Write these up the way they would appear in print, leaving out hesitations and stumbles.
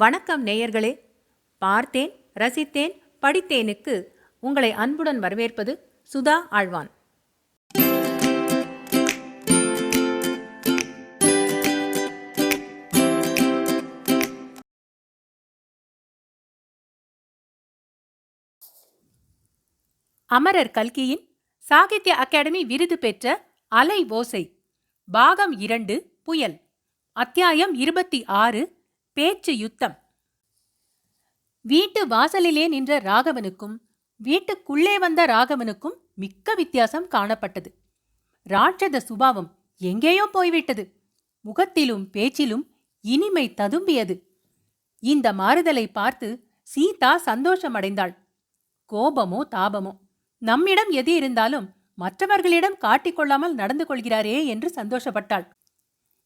வணக்கம் நேயர்களே. பார்த்தேன், ரசித்தேன், படித்தேனுக்கு உங்களை அன்புடன் வரவேற்பது சுதா ஆழ்வான். அமரர் கல்கியின் சாகித்ய அகாடமி விருது பெற்ற அலை ஓசை பாகம் 2 புயல் அத்தியாயம் 26 பேச்சு யுத்தம். வீட்டு வாசலிலே நின்ற ராகவனுக்கும் வீட்டுக்குள்ளே வந்த ராகவனுக்கும் மிக்க வித்தியாசம் காணப்பட்டது. ராட்சத சுபாவம் எங்கேயோ போய்விட்டது. முகத்திலும் பேச்சிலும் இனிமை ததும்பியது. இந்த மாறுதலை பார்த்து சீதா சந்தோஷமடைந்தாள். கோபமோ தாபமோ, நம்மிடம் எது இருந்தாலும் மற்றவர்களிடம் காட்டிக்கொள்ளாமல் நடந்து கொள்கிறாரே என்று சந்தோஷப்பட்டாள்.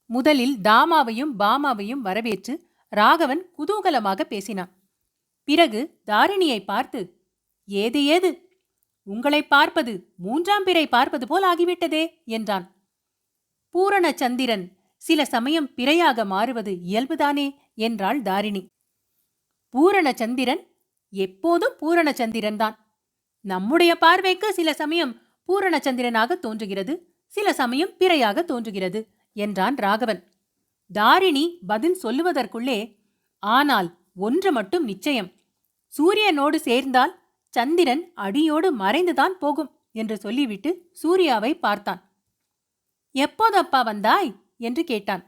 முதலில் தாமாவையும் பாமாவையும் வரவேற்று ராகவன் குதூகலமாக பேசினான். பிறகு தாரிணியை பார்த்து, ஏது ஏது, உங்களை பார்ப்பது மூன்றாம் பிறை பார்ப்பது போல் ஆகிவிட்டதே என்றான். பூரண சந்திரன் சில சமயம் பிறையாக மாறுவது இயல்புதானே என்றாள் தாரிணி. பூரண சந்திரன் எப்போதும் பூரண சந்திரன்தான். நம்முடைய பார்வைக்கு சில சமயம் பூரண சந்திரனாக தோன்றுகிறது, சில சமயம் பிறையாக தோன்றுகிறது என்றான் ராகவன். தாரிணி பதில் சொல்லுவதற்குள்ளே, ஆனால் ஒன்று மட்டும் நிச்சயம், சூரியனோடு சேர்ந்தால் சந்திரன் அடியோடு மறைந்துதான் போகும் என்று சொல்லிவிட்டு சூர்யாவை பார்த்தான். எப்போதப்பா வந்தாய் என்று கேட்டான்.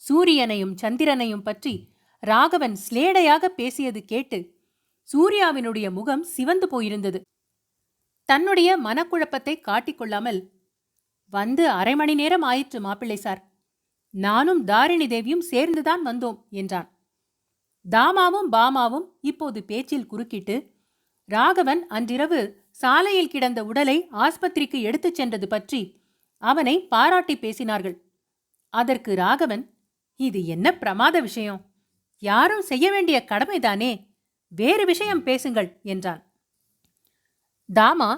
சூரியனையும் சந்திரனையும் பற்றி ராகவன் ஸ்லேடையாக பேசியது கேட்டு சூர்யாவினுடைய முகம் சிவந்து போயிருந்தது. தன்னுடைய மனக்குழப்பத்தை காட்டிக்கொள்ளாமல், வந்து அரை மணி நேரம் ஆயிற்று மாப்பிள்ளை சார், நானும் தாரிணி தேவியும் சேர்ந்துதான் வந்தோம் என்றான். தாமாவும் பாமாவும் இப்போது பேச்சில் குறுக்கிட்டு ராகவன் அன்றிரவு சாலையில் கிடந்த உடலை ஆஸ்பத்திரிக்கு எடுத்துச் சென்றது பற்றி அவனை பாராட்டி பேசினார்கள். அதற்கு ராகவன், இது என்ன பிரமாத விஷயம், யாரும் செய்ய வேண்டிய கடமைதானே, வேறு விஷயம் பேசுங்கள் என்றான். தாமா,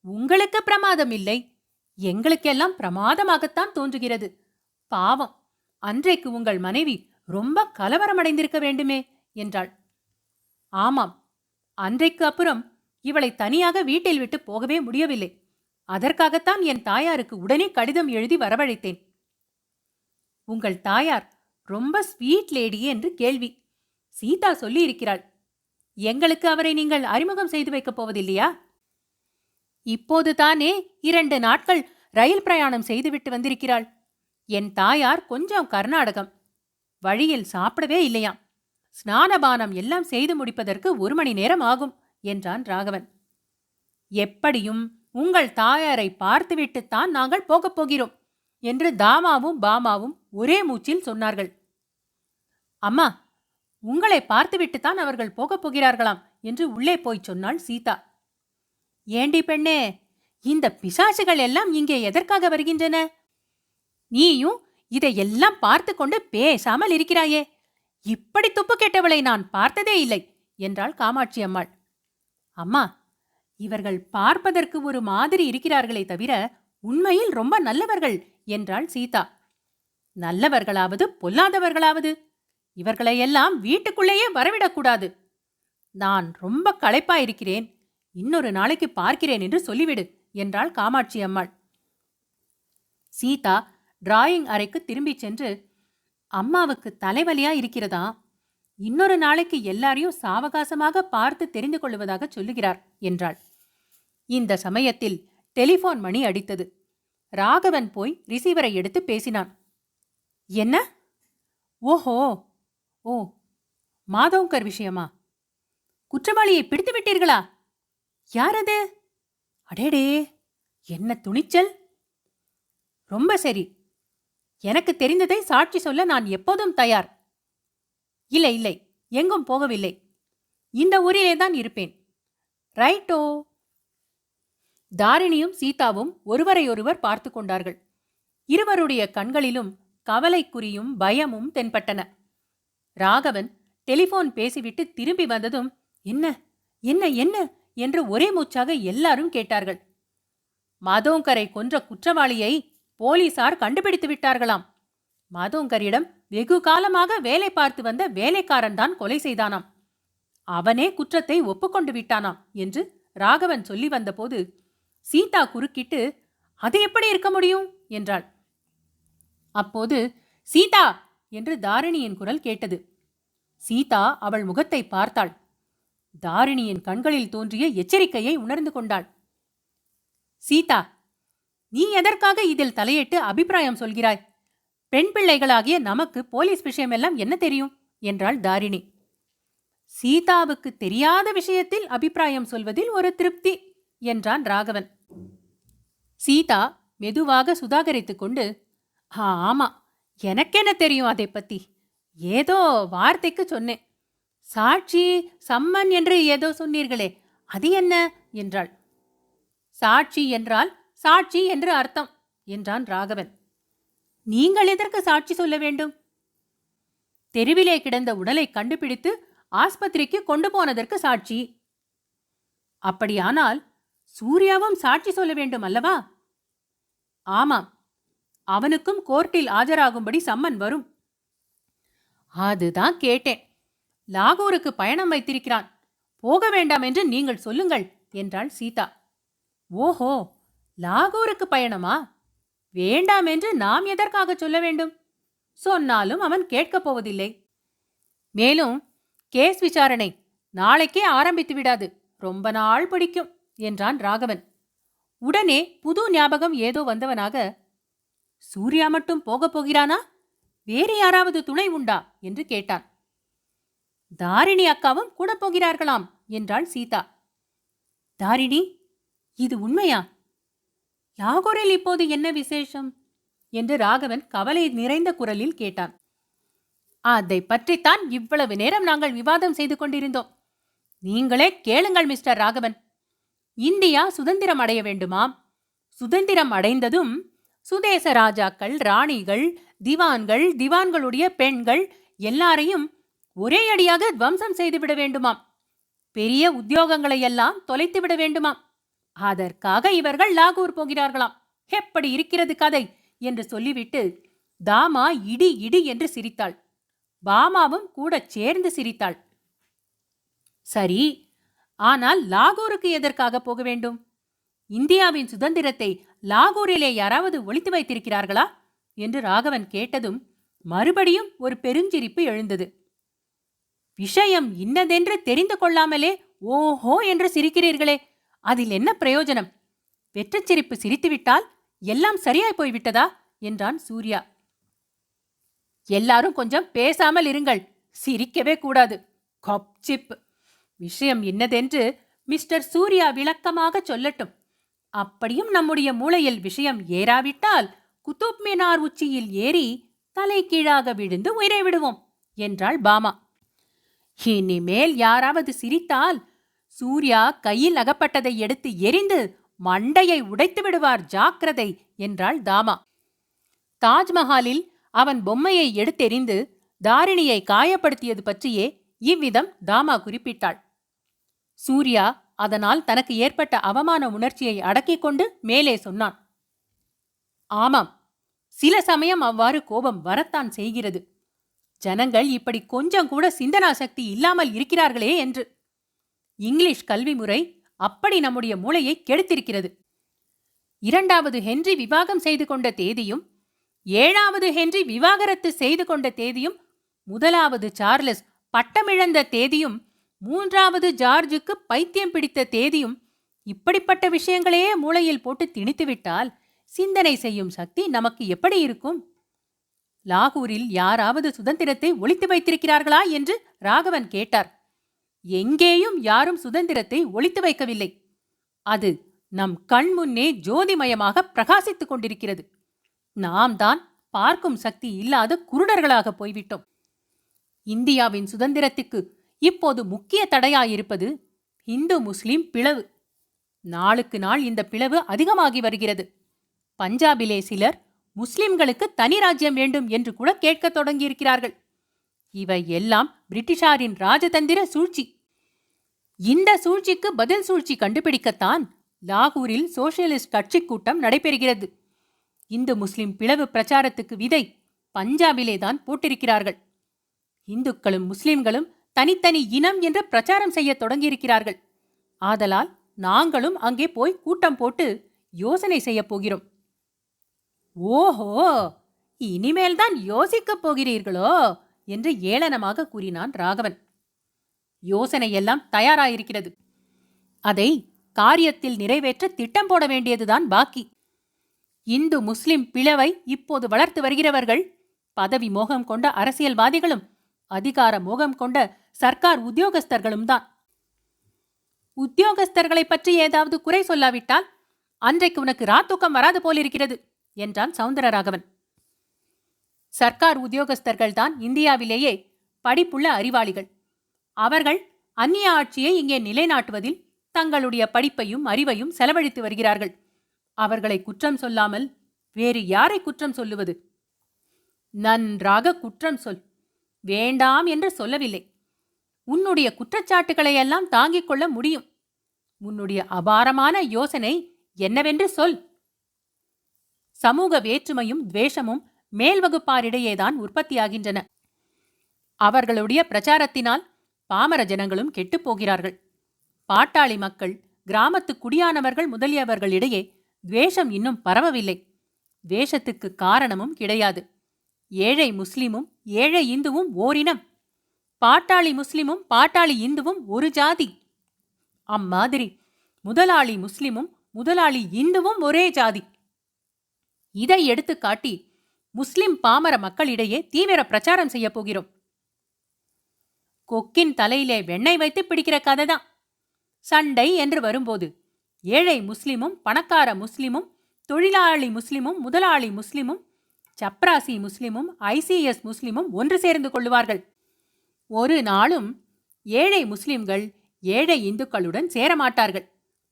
உங்களுக்கு பிரமாதம் இல்லை, எங்களுக்கெல்லாம் பிரமாதமாகத்தான் தோன்றுகிறது. பாவம், அன்றைக்கு உங்கள் மனைவி ரொம்ப கலவரமடைந்திருக்க வேண்டுமே என்றாள். ஆமாம், அன்றைக்கு அப்புறம் இவளை தனியாக வீட்டில் விட்டு போகவே முடியவில்லை. அதற்காகத்தான் என் தாயாருக்கு உடனே கடிதம் எழுதி வரவழைத்தேன். உங்கள் தாயார் ரொம்ப ஸ்வீட் லேடி என்று கேள்வி. சீதா சொல்லி இருக்கிறாள். எங்களுக்கு அவரை நீங்கள் அறிமுகம் செய்து வைக்கப் போவதில்லையா? இப்போது தானே 2 நாட்கள் ரயில் பிரயாணம் செய்துவிட்டு வந்திருக்கிறாள். என் தாயார் கொஞ்சம் கர்நாடகம், வழியில் சாப்பிடவே இல்லையாம். ஸ்நானபானம் எல்லாம் செய்து முடிப்பதற்கு 1 மணி நேரம் ஆகும் என்றான் ராகவன். எப்படியும் உங்கள் தாயாரை பார்த்துவிட்டுத்தான் நாங்கள் போகப் போகிறோம் என்று தாமாவும் பாமாவும் ஒரே மூச்சில் சொன்னார்கள். அம்மா, உங்களை பார்த்துவிட்டுத்தான் அவர்கள் போகப் போகிறார்களாம் என்று உள்ளே போய்ச் சொன்னாள் சீதா. ஏண்டி பெண்ணே, இந்த பிசாசுகள் எல்லாம் இங்கே எதற்காக வருகின்றன? நீயும் இதையெல்லாம் பார்த்து கொண்டு பேசாமல் இருக்கிறாயே. இப்படி துப்பு கெட்டவளை நான் பார்த்ததே இல்லை என்றாள் காமாட்சி அம்மாள். அம்மா, இவர்கள் பார்ப்பதற்கு ஒரு மாதிரி இருக்கிறார்களே தவிர உண்மையில் ரொம்ப நல்லவர்கள் என்றாள் சீதா. நல்லவர்களாவது பொல்லாதவர்களாவது இவர்களையெல்லாம் வீட்டுக்குள்ளேயே வரவிடக்கூடாது. நான் ரொம்ப களைப்பாயிருக்கிறேன், இன்னொரு நாளைக்கு பார்க்கிறேன் என்று சொல்லிவிடு என்றாள் காமாட்சி அம்மாள். சீதா டிராயிங் அறைக்கு திரும்பிச் சென்று, அம்மாவுக்கு தலைவலியா இருக்கிறதா, இன்னொரு நாளைக்கு எல்லாரையும் சாவகாசமாக பார்த்து தெரிந்து கொள்வதாக சொல்லுகிறார் என்றாள். இந்த சமயத்தில் டெலிபோன் மணி அடித்தது. ராகவன் போய் ரிசீவரை எடுத்து பேசினான். என்ன? ஓஹோ, ஓ, மாதவங்கர் விஷயமா? குற்றவாளியை பிடித்து விட்டீர்களா? யார் அது? அடேடே, என்ன துணிச்சல்! ரொம்ப சரி, எனக்கு தெரிந்ததை சாட்சி சொல்ல நான் எப்போதும் தயார். இல்லை இல்லை, எங்கும் போகவில்லை, இந்த ஊரிலேதான் இருப்பேன். ரைட்டோ. தாரிணியும் சீதாவும் ஒருவரையொருவர் பார்த்து கொண்டார்கள். இருவருடைய கண்களிலும் கவலைக்குறியும் பயமும் தென்பட்டன. ராகவன் டெலிபோன் பேசிவிட்டு திரும்பி வந்ததும், என்ன என்ன என்ன என்று ஒரே மூச்சாக எல்லாரும் கேட்டார்கள். மாதோங்கரை கொன்ற குற்றவாளியை போலீசார் கண்டுபிடித்து விட்டார்களாம். மதோங்கரிடம் வெகு காலமாக வேலை பார்த்து வந்த வேலைக்காரன் தான் கொலை செய்தானாம். அவனே குற்றத்தை ஒப்புக்கொண்டு விட்டானாம் என்று ராகவன் சொல்லி வந்தபோது சீதா குறுக்கிட்டு, அது எப்படி இருக்க முடியும் என்றாள். அப்போது சீதா என்று தாரிணியின் குரல் கேட்டது. சீதா அவள் முகத்தை பார்த்தாள். தாரிணியின் கண்களில் தோன்றிய எச்சரிக்கையை உணர்ந்து கொண்டாள். சீதா, நீ எதற்காக இதில் தலையிட்டு அபிப்பிராயம் சொல்கிறாய்? பெண் பிள்ளைகளாகிய நமக்கு போலீஸ் விஷயமெல்லாம் என்ன தெரியும் என்றாள் தாரிணி. சீதாவுக்கு தெரியாத விஷயத்தில் அபிப்பிராயம் சொல்வதில் ஒரு திருப்தி என்றான் ராகவன். சீதா மெதுவாக சுதாகரித்துக் கொண்டு, ஆமா, எனக்கென்ன தெரியும் அதை பத்தி? ஏதோ வார்த்தைக்கு சொன்னேன். சாட்சி சம்மன் என்று ஏதோ சொன்னீர்களே, அது என்ன என்றாள். சாட்சி என்றால் சாட்சி என்று அர்த்தம் என்றான் ராகவன். நீங்கள் எதற்கு சாட்சி சொல்ல வேண்டும்? தெருவிலே கிடந்த உடலை கண்டுபிடித்து ஆஸ்பத்திரிக்கு கொண்டு போனதற்கு சாட்சி. அப்படியானால் சூர்யாவும் சாட்சி சொல்ல வேண்டும் அல்லவா? ஆமாம், அவனுக்கும் கோர்ட்டில் ஆஜராகும்படி சம்மன் வரும். அதுதான் கேட்டேன். லாகூருக்கு பயணம் வைத்திருக்கிறான், போக வேண்டாம் என்று நீங்கள் சொல்லுங்கள் என்றாள் சீதா. ஓஹோ, லாகூருக்கு பயணமா? வேண்டாம் என்று நாம் எதற்காக சொல்ல வேண்டும்? சொன்னாலும் அவன் கேட்கப் போவதில்லை. மேலும் கேஸ் விசாரணை நாளைக்கே ஆரம்பித்து விடாது, ரொம்ப நாள் பிடிக்கும் என்றான் ராகவன். உடனே புது ஞாபகம் ஏதோ வந்தவனாக, சூர்யா மட்டும் போகப் போகிறானா, வேறு யாராவது துணை உண்டா என்று கேட்டான். தாரிணி அக்காவும் கூட போகிறார்களாம் என்றாள் சீதா. தாரிணி, இது உண்மையா? லாகூரில் இப்போது என்ன விசேஷம் என்று ராகவன் கவலை நிறைந்த குரலில் கேட்டான். அதை பற்றித்தான் இவ்வளவு நேரம் நாங்கள் விவாதம் செய்து கொண்டிருந்தோம். நீங்களே கேளுங்கள் மிஸ்டர் ராகவன். இந்தியா சுதந்திரம் அடைய வேண்டுமாம். சுதந்திரம் அடைந்ததும் சுதேச ராஜாக்கள், ராணிகள், திவான்கள், திவான்களுடைய பெண்கள் எல்லாரையும் ஒரே அடியாக துவம்சம் செய்துவிட வேண்டுமாம். பெரிய உத்தியோகங்களை எல்லாம் தொலைத்துவிட வேண்டுமாம். அதற்காக இவர்கள் லாகூர் போகிறார்களாம். எப்படி இருக்கிறது கதை என்று சொல்லிவிட்டு தாமா இடி இடி என்று சிரித்தாள். பாமாவும் கூட சேர்ந்து சிரித்தாள். சரி, ஆனால் லாகூருக்கு எதற்காக போக வேண்டும்? இந்தியாவின் சுதந்திரத்தை லாகூரிலே யாராவது ஒளித்து வைத்திருக்கிறார்களா என்று ராகவன் கேட்டதும் மறுபடியும் ஒரு பெருஞ்சிரிப்பு எழுந்தது. விஷயம் இன்னதென்று தெரிந்து கொள்ளாமலே ஓஹோ என்று சிரிக்கிறீர்களே, அதில் என்ன பிரயோஜனம்? வெற்றச் சிரிப்பு சிரித்துவிட்டால் எல்லாம் சரியாய் போய்விட்டதா என்றான் சூர்யா. எல்லாரும் கொஞ்சம் பேசாமல் இருங்கள், சிரிக்கவே கூடாது. கப்சிப். விஷயம் என்னதென்று மிஸ்டர் சூர்யா விளக்கமாக சொல்லட்டும். அப்படியும் நம்முடைய மூளையில் விஷயம் ஏறாவிட்டால் குத்துப் மினார் உச்சியில் ஏறி தலை கீழாக விழுந்து உயிரை விடுவோம் என்றாள் பாமா. இனிமேல் யாராவது சிரித்தால் சூர்யா கையில் அகப்பட்டதை எடுத்து எரிந்து மண்டையை உடைத்து விடுவார், ஜாக்கிரதை என்றாள் தாமா. தாஜ்மஹாலில் அவன் பொம்மையை எடுத்தெறிந்து தாரிணியை காயப்படுத்தியது பற்றியே இவ்விதம் தாமா குறிப்பிட்டாள். சூர்யா அதனால் தனக்கு ஏற்பட்ட அவமான உணர்ச்சியை அடக்கிக் கொண்டு மேலே சொன்னான். ஆமாம், சில சமயம் அவ்வாறு கோபம் வரத்தான் செய்கிறது. ஜனங்கள் இப்படி கொஞ்சம் கூட சிந்தனா சக்தி இல்லாமல் இருக்கிறார்களே என்று. இங்கிலீஷ் கல்வி முறை அப்படி நம்முடைய மூளையை கெடுத்திருக்கிறது. 2வது ஹென்றி விவாகம் செய்து கொண்ட தேதியும் 7வது ஹென்றி விவாகரத்து செய்து கொண்ட தேதியும் 1வது சார்லஸ் பட்டமிழந்த தேதியும் 3வது ஜார்ஜுக்கு பைத்தியம் பிடித்த தேதியும் இப்படிப்பட்ட விஷயங்களையே மூளையில் போட்டு திணித்துவிட்டால் சிந்தனை செய்யும் சக்தி நமக்கு எப்படி இருக்கும்? லாகூரில் யாராவது சுதந்திரத்தை ஒளித்து வைத்திருக்கிறார்களா என்று ராகவன் கேட்டார். எங்கேயும் யாரும் சுதந்திரத்தை ஒளித்து வைக்கவில்லை. அது நம் கண் முன்னே ஜோதிமயமாக பிரகாசித்துக் கொண்டிருக்கிறது. நாம் தான் பார்க்கும் சக்தி இல்லாத குருடர்களாக போய்விட்டோம். இந்தியாவின் சுதந்திரத்துக்கு இப்போது முக்கிய தடையாயிருப்பது இந்து முஸ்லிம் பிளவு. நாளுக்கு நாள் இந்த பிளவு அதிகமாகி வருகிறது. பஞ்சாபிலே சிலர் முஸ்லிம்களுக்கு தனி ராஜ்யம் வேண்டும் என்று கூட கேட்கத் தொடங்கியிருக்கிறார்கள். இவை எல்லாம் பிரிட்டிஷாரின் ராஜதந்திர சூழ்ச்சி. இந்த சூழ்ச்சிக்கு பதில் சூழ்ச்சி கண்டுபிடிக்கத்தான் லாகூரில் சோசியலிஸ்ட் கட்சி கூட்டம் நடைபெறுகிறது. இந்து முஸ்லிம் பிளவு பிரச்சாரத்துக்கு விதை பஞ்சாபிலே தான் போட்டிருக்கிறார்கள். இந்துக்களும் முஸ்லிம்களும் தனித்தனி இனம் என்று பிரச்சாரம் செய்ய தொடங்கியிருக்கிறார்கள். ஆதலால் நாங்களும் அங்கே போய் கூட்டம் போட்டு யோசனை செய்யப் போகிறோம். ஓஹோ, இனிமேல்தான் யோசிக்கப் போகிறீர்களோ என்று ஏளனமாக கூறினான் ராகவன். யோசனையெல்லாம் தயாராயிருக்கிறது. அதை காரியத்தில் நிறைவேற்ற திட்டம் போட வேண்டியதுதான் பாக்கி. இந்து முஸ்லிம் பிளவை இப்போது வளர்த்து வருகிறவர்கள் பதவி மோகம் கொண்ட அரசியல்வாதிகளும் அதிகார மோகம் கொண்ட சர்க்கார் உத்தியோகஸ்தர்களும் தான். உத்தியோகஸ்தர்களை பற்றி ஏதாவது குறை சொல்லாவிட்டால் அன்றைக்கு உனக்கு ராத்தூக்கம் வராது போலிருக்கிறது என்றான் சவுந்தரராகவன். சர்க்கார் உத்தியோகஸ்தர்கள் தான் இந்தியாவிலேயே படிப்புள்ள அறிவாளிகள். அவர்கள் அந்நிய ஆட்சியை இங்கே நிலைநாட்டுவதில் தங்களுடைய படிப்பையும் அறிவையும் செலவழித்து வருகிறார்கள். அவர்களை குற்றம் சொல்லாமல் வேறு யாரை குற்றம் சொல்லுவது? நன்றாக குற்றம் சொல். வேண்டாம் என்று சொல்லவில்லை. உன்னுடைய குற்றச்சாட்டுகளையெல்லாம் தாங்கிக் கொள்ள முடியும். உன்னுடைய அபாரமான யோசனை என்னவென்று சொல். சமூக வேற்றுமையும் துவேஷமும் மேல் வகுப்பாரிடையேதான் உற்பத்தியாகின்றன. அவர்களுடைய பிரச்சாரத்தினால் பாமர ஜனங்களும் கெட்டுப்போகிறார்கள். பாட்டாளி மக்கள், கிராமத்து குடியானவர்கள் முதலியவர்களிடையே துவேஷம் இன்னும் பரவவில்லை. துவேஷத்துக்கு காரணமும் கிடையாது. ஏழை முஸ்லிமும் ஏழை இந்துவும் ஓரினம். பாட்டாளி முஸ்லிமும் பாட்டாளி இந்துவும் ஒரு ஜாதி. அம்மாதிரி முதலாளி முஸ்லிமும் முதலாளி இந்துவும் ஒரே ஜாதி. இதை எடுத்து காட்டி முஸ்லிம் பாமர மக்களிடையே தீவிர பிரச்சாரம் செய்ய போகிறோம். கொக்கின் தலையிலே வெண்ணெய் வைத்து பிடிக்கிற கதைதான். சண்டை என்று வரும்போது ஏழை முஸ்லிமும் பணக்கார முஸ்லிமும் தொழிலாளி முஸ்லிமும் முதலாளி முஸ்லிமும் சப்ராசி முஸ்லிமும் ஐசிஎஸ் முஸ்லிமும் ஒன்று சேர்ந்து கொள்ளுவார்கள். ஒரு நாளும் ஏழை முஸ்லிம்கள் ஏழை இந்துக்களுடன் சேரமாட்டார்கள்.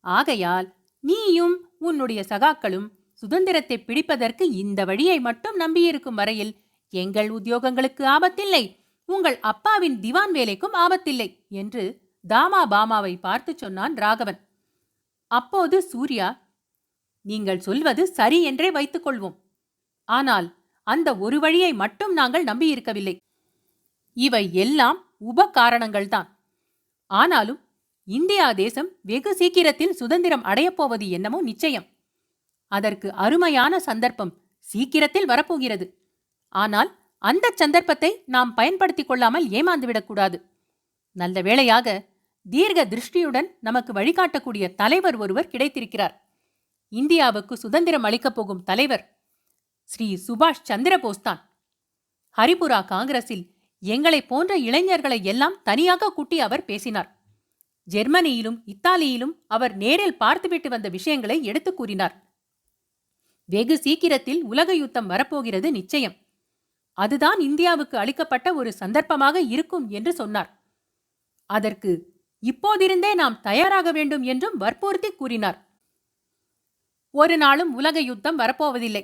ஆகையால் நீயும் உன்னுடைய சகாக்களும் சுதந்திரத்தை பிடிப்பதற்கு இந்த வழியை மட்டும் நம்பியிருக்கும் வரையில் எங்கள் உத்தியோகங்களுக்கு ஆபத்தில்லை, உங்கள் அப்பாவின் திவான் வேலைக்கும் ஆபத்தில்லை என்று தாமா பாமாவை பார்த்து சொன்னான் ராகவன். அப்போது சூர்யா, நீங்கள் சொல்வது சரி என்றே வைத்துக் கொள்வோம். ஆனால் அந்த ஒரு வழியை மட்டும் நாங்கள் நம்பியிருக்கவில்லை. இவை எல்லாம் உபகாரணங்கள்தான். ஆனாலும் இந்தியா தேசம் வெகு சீக்கிரத்தில் சுதந்திரம் அடையப்போவது என்னமோ நிச்சயம். அதற்கு அருமையான சந்தர்ப்பம் சீக்கிரத்தில் வரப்போகிறது. ஆனால் அந்த சந்தர்ப்பத்தை நாம் பயன்படுத்திக் கொள்ளாமல் ஏமாந்துவிடக்கூடாது. நல்ல வேளையாக தீர்க்க திருஷ்டியுடன் நமக்கு வழிகாட்டக்கூடிய தலைவர் ஒருவர் கிடைத்திருக்கிறார். இந்தியாவுக்கு சுதந்திரம் அளிக்கப் போகும் தலைவர் ஸ்ரீ சுபாஷ் சந்திரபோஸ் தான். ஹரிபுரா காங்கிரஸில் எங்களை போன்ற இளைஞர்களை எல்லாம் தனியாக கூட்டி அவர் பேசினார். ஜெர்மனியிலும் இத்தாலியிலும் அவர் நேரில் பார்த்துவிட்டு வந்த விஷயங்களை எடுத்து கூறினார். வெகு சீக்கிரத்தில் உலக யுத்தம் வரப்போகிறது நிச்சயம். அதுதான் இந்தியாவுக்கு அளிக்கப்பட்ட ஒரு சந்தர்ப்பமாக இருக்கும் என்று சொன்னார். அதற்கு இப்போதிருந்தே நாம் தயாராக வேண்டும் என்றும் வற்புறுத்தி கூறினார். ஒரு நாளும் உலக யுத்தம் வரப்போவதில்லை.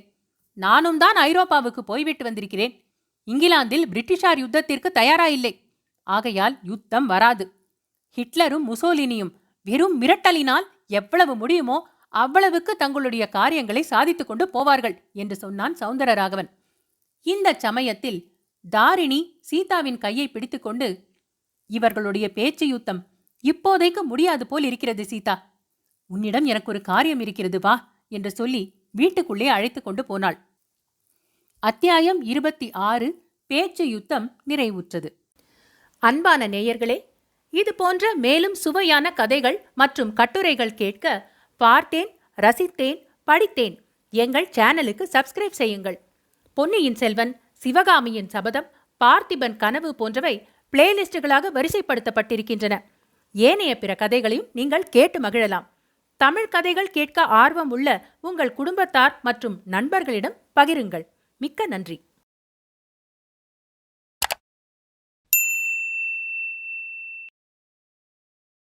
நானும் தான் ஐரோப்பாவுக்கு போய்விட்டு வந்திருக்கிறேன். இங்கிலாந்தில் பிரிட்டிஷார் யுத்தத்திற்கு தயாராயில்லை. ஆகையால் யுத்தம் வராது. ஹிட்லரும் முசோலினியும் வெறும் மிரட்டலினால் எவ்வளவு முடியுமோ அவ்வளவுக்கு தங்களுடைய காரியங்களை சாதித்துக் கொண்டு போவார்கள் என்று சொன்னான் சவுந்தரராகவன். இந்த சமயத்தில் தாரிணி சீதாவின் கையை பிடித்துக்கொண்டு, இவர்களுடைய பேச்சு யுத்தம் இப்போதைக்கு முடியாது போல் இருக்கிறது சீதா. உன்னிடம் எனக்கு ஒரு காரியம் இருக்கிறது, வா என்று சொல்லி வீட்டுக்குள்ளே அழைத்து கொண்டு போனாள். அத்தியாயம் 26 பேச்சு யுத்தம் நிறைவுற்றது. அன்பான நேயர்களே, இது போன்ற மேலும் சுவையான கதைகள் மற்றும் கட்டுரைகள் கேட்க பார்த்தேன், ரசித்தேன், படித்தேன் எங்கள் சேனலுக்கு சப்ஸ்கிரைப் செய்யுங்கள். பொன்னியின் செல்வன், சிவகாமியின் சபதம், பார்த்திபன் கனவு போன்றவை பிளேலிஸ்டுகளாக வரிசைப்படுத்தப்பட்டிருக்கின்றன. ஏனைய பிற கதைகளையும் நீங்கள் கேட்டு மகிழலாம். தமிழ் கதைகள் கேட்க ஆர்வம் உள்ள உங்கள் குடும்பத்தார் மற்றும் நண்பர்களிடம் பகிருங்கள். மிக்க நன்றி.